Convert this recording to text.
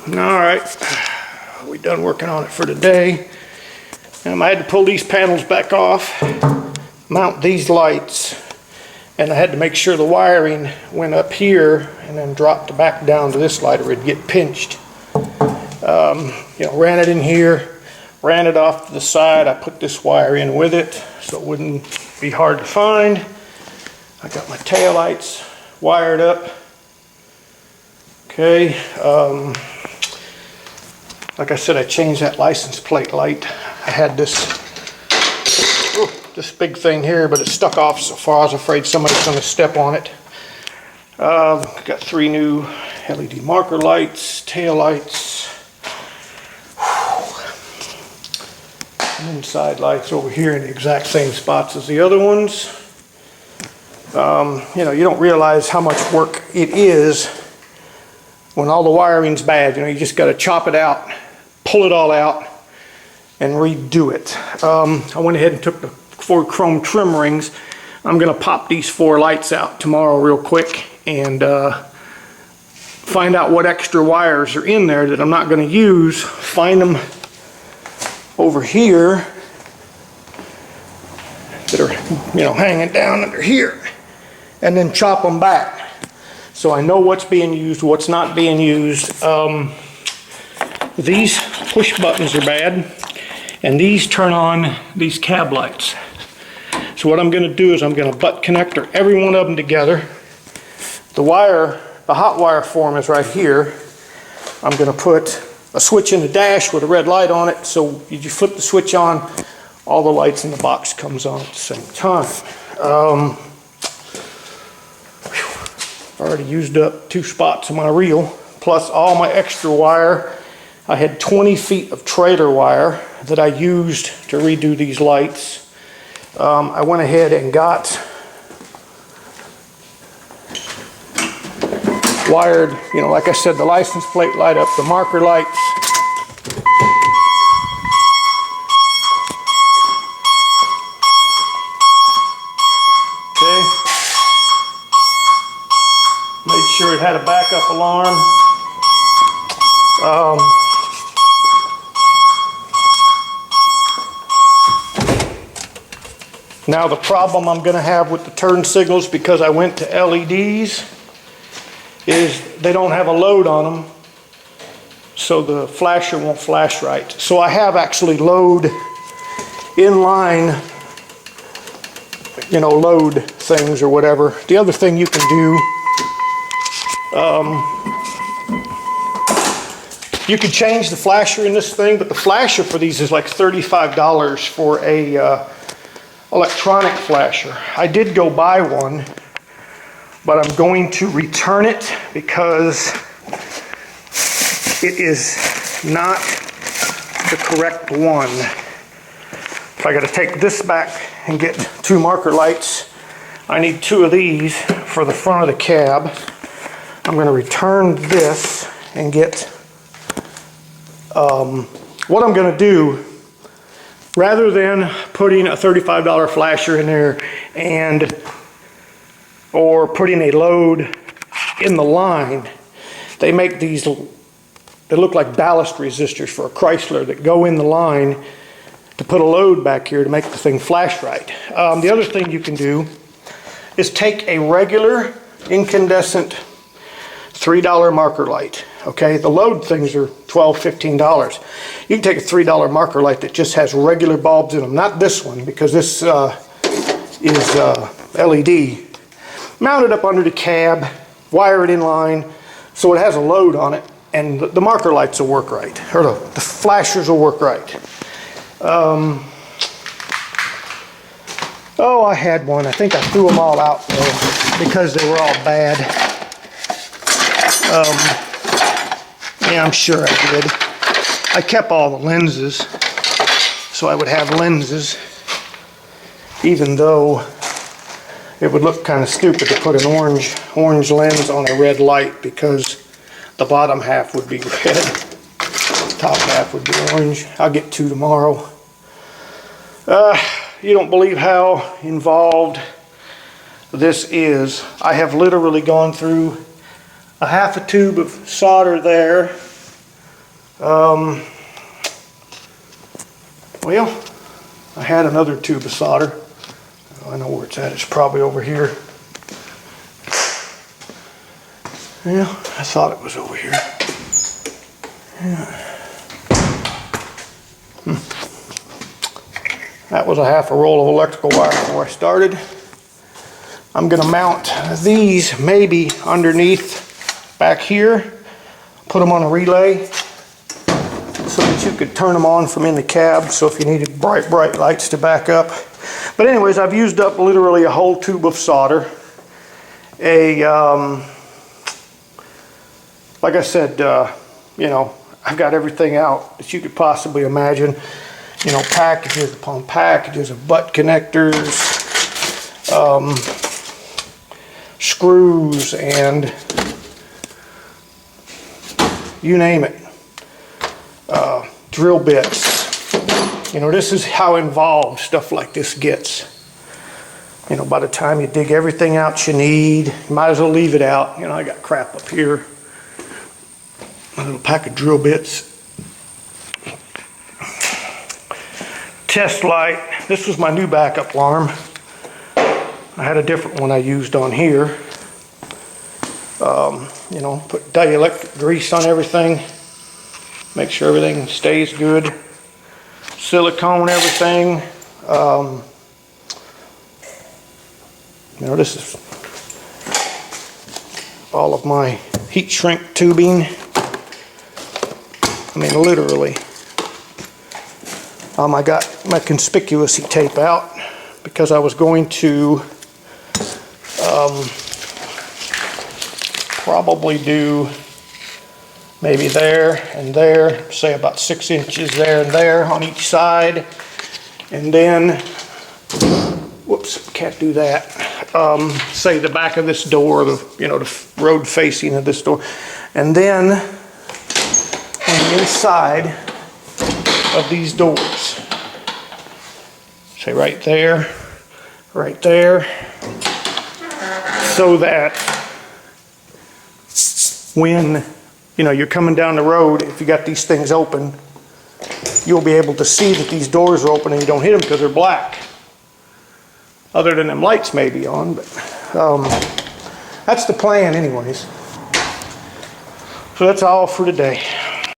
Alright, we done working on it for today. I had to pull these panels back off, mount these lights, and I had to make sure the wiring went up here and then dropped back down to this light or it'd get pinched. Ran it in here, ran it off to the side. I put this wire in with it so it wouldn't be hard to find. I got my tail lights wired up. Okay, like I said, I changed that license plate light. I had this big thing here, but it stuck off so far I was afraid somebody's going to step on it. Got 3 new LED marker lights, tail lights, and inside lights over here in the exact same spots as the other ones. You don't realize how much work it is when all the wiring's bad. You just got to chop it out, pull it all out, and redo it. I went ahead and took the 4 chrome trim rings. I'm going to pop these 4 lights out tomorrow real quick and find out what extra wires are in there that I'm not going to use. Find them over here that are hanging down under here, and then chop them back so I know what's being used, what's not being used. These push buttons are bad, and these turn on these cab lights. So what I'm going to do is I'm going to butt connector every one of them together. The hot wire form is right here. I'm going to put a switch in the dash with a red light on it, so you flip the switch on, all the lights in the box comes on at the same time. Already used up 2 spots of my reel, plus all my extra wire. I had 20 feet of trailer wire that I used to redo these lights. I went ahead and got wired, like I said, the license plate light up, the marker lights. Okay. Made sure it had a backup alarm. Now the problem I'm going to have with the turn signals, because I went to LEDs, is they don't have a load on them, so the flasher won't flash right. So I have actually load inline, load things or whatever. The other thing you can do, you can change the flasher in this thing, but the flasher for these is like $35 for a electronic flasher. I did go buy one, but I'm going to return it because it is not the correct one. If I got to take this back and get 2 marker lights, I need 2 of these for the front of the cab. I'm going to return this and get what I'm going to do, rather than putting a $35 flasher in there or putting a load in the line, they make these, they look like ballast resistors for a Chrysler that go in the line to put a load back here to make the thing flash right. The other thing you can do is take a regular incandescent $3 marker light. Okay, the load things are $12, $15. You can take a $3 marker light that just has regular bulbs in them. Not this one, because this is LED. Mount it up under the cab, wire it in line so it has a load on it, and the marker lights will work right, or the flashers will work right. Oh, I had one. I think I threw them all out though because they were all bad. Yeah, I'm sure I did. I kept all the lenses, so I would have lenses, even though it would look kind of stupid to put an orange lens on a red light, because the bottom half would be red, top half would be orange. I'll get 2 tomorrow. You don't believe how involved this is. I have literally gone through a half a tube of solder there, Well, I had another tube of solder. I know where it's at. It's probably over here. Yeah, I thought it was over here. Yeah. That was a half a roll of electrical wire before I started. I'm going to mount these maybe underneath back here, put them on a relay so that you could turn them on from in the cab, so if you needed bright lights to back up. But anyways, I've used up literally a whole tube of solder. Like I said, you know, I've got everything out that you could possibly imagine. You know, packages upon packages of butt connectors, screws, and you name it. Drill bits. You know, this is how involved stuff like this gets. You know, by the time you dig everything out you need, you might as well leave it out. You know, I got crap up here. A little pack of drill bits. Test light. This was my new backup alarm. I had a different one I used on here. You know, put dielectric grease on everything. Make sure everything stays good. Silicone everything. You know, this is all of my heat shrink tubing. I mean, literally. I got my conspicuous tape out because I was going to probably do maybe there and there, say about 6 inches there and there on each side, and then, whoops, can't do that. Say the back of this door, you know, the road facing of this door, and then on the inside of these doors. Say right there, so that when, you know, you're coming down the road, if you got these things open, you'll be able to see that these doors are open and you don't hit them because they're black. Other than them lights may be on, but that's the plan anyways. So that's all for today.